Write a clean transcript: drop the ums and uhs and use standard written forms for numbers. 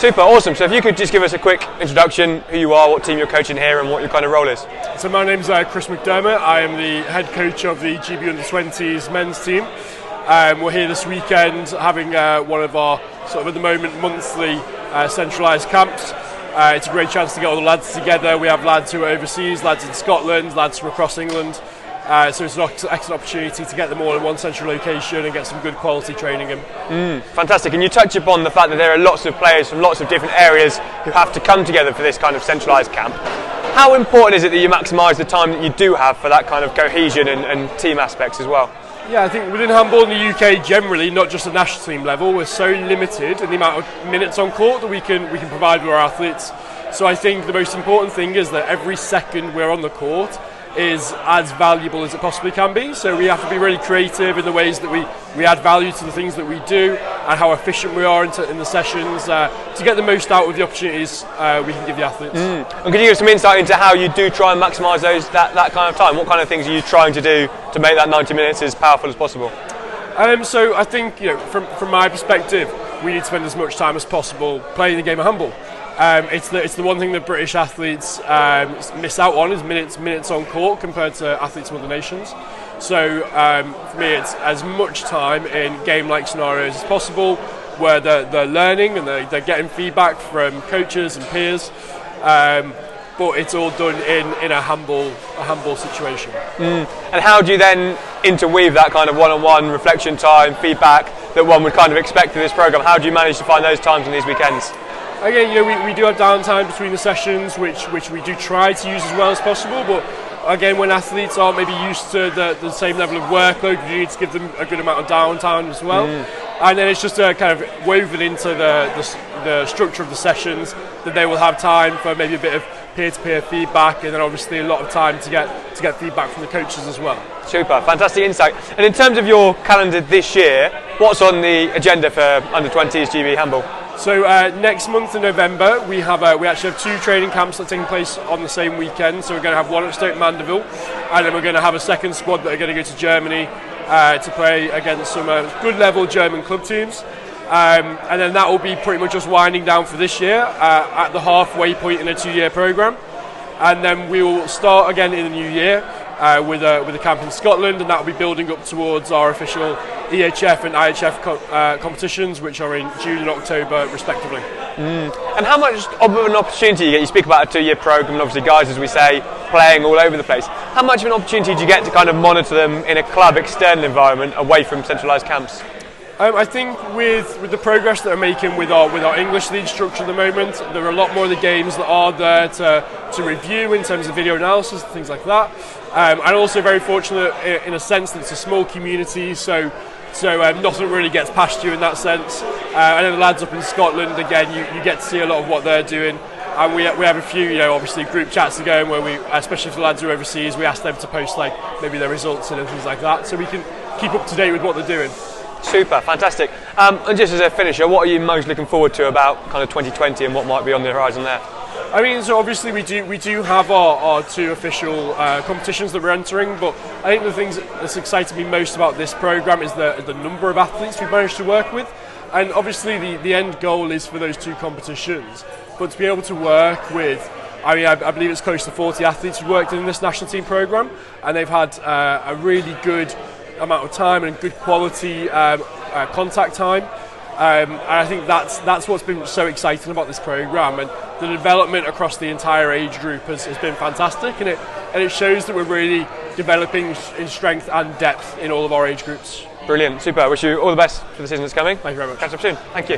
Super, awesome. So if you could just give us a quick introduction, who you are, what team you're coaching here and what your kind of role is. So my name's Chris McDermott. I am the head coach of the GB Under-20s men's team. We're here this weekend having one of our sort of at the moment monthly centralised camps. It's a great chance to get all the lads together. We have lads who are overseas, lads in Scotland, lads from across England. So it's an excellent opportunity to get them all in one central location and get some good quality training in. Fantastic. And you touch upon the fact that there are lots of players from lots of different areas who have to come together for this kind of centralised camp. How important is it that you maximise the time that you do have for that kind of cohesion and team aspects as well? Yeah, I think within handball in the UK generally, not just at national team level, we're so limited in the amount of minutes on court that we can provide with our athletes. So I think the most important thing is that every second we're on the court is as valuable as it possibly can be. So we have to be really creative in the ways that we add value to the things that we do and how efficient we are in the sessions to get the most out of the opportunities we can give the athletes. And could you give some insight into how you do try and maximise that kind of time? What kind of things are you trying to do to make that 90 minutes as powerful as possible? So I think, from my perspective, we need to spend as much time as possible playing the game of handball. It's the one thing that British athletes miss out on is minutes on court compared to athletes from other nations. So for me, it's as much time in game-like scenarios as possible, where they're learning and they're getting feedback from coaches and peers. But it's all done in a handball situation. And how do you then interweave that kind of one-on-one reflection time, feedback that one would kind of expect for this programme? How do you manage to find those times on these weekends? Again, we do have downtime between the sessions, which we do try to use as well as possible. But again, when athletes aren't maybe used to the same level of workload, you need to give them a good amount of downtime as well. And then it's just kind of woven into the structure of the sessions that they will have time for maybe a bit of peer-to-peer feedback, and then obviously a lot of time to get feedback from the coaches as well. Super, fantastic insight. And in terms of your calendar this year, what's on the agenda for Under-20s GB handball? So next month in November we actually have two training camps that are taking place on the same weekend. So we're going to have one at Stoke Mandeville, and then we're going to have a second squad that are going to go to Germany to play against some good level German club teams. And then that will be pretty much just winding down for this year at the halfway point in a 2-year programme. And then we will start again in the new year with a camp in Scotland, and that will be building up towards our official EHF and IHF competitions, which are in June and October respectively. And how much of an opportunity you get? You speak about a 2-year programme, and obviously guys, as we say, playing all over the place. How much of an opportunity do you get to kind of monitor them in a club external environment away from centralised camps? I think with the progress that we're making with our English league structure at the moment, there are a lot more of the games that are there to review in terms of video analysis and things like that. And also very fortunate in a sense that it's a small community, so nothing really gets past you in that sense. And then the lads up in Scotland, again, you get to see a lot of what they're doing. And we have a few, obviously group chats going where we, especially for the lads who are overseas, we ask them to post like maybe their results and things like that, so we can keep up to date with what they're doing. Super, fantastic. And just as a finisher, what are you most looking forward to about kind of 2020 and what might be on the horizon there? I mean, so obviously we do have our two official competitions that we're entering, but I think the things that's excited me most about this programme is the number of athletes we've managed to work with. And obviously the end goal is for those two competitions, but to be able to work with, I believe it's close to 40 athletes who worked in this national team programme, and they've had a really good amount of time and good quality contact time. And I think that's what's been so exciting about this programme, and the development across the entire age group has been fantastic, and it shows that we're really developing in strength and depth in all of our age groups. Brilliant, super. I wish you all the best for the season that's coming. Thank you very much. Catch up soon. Thank you.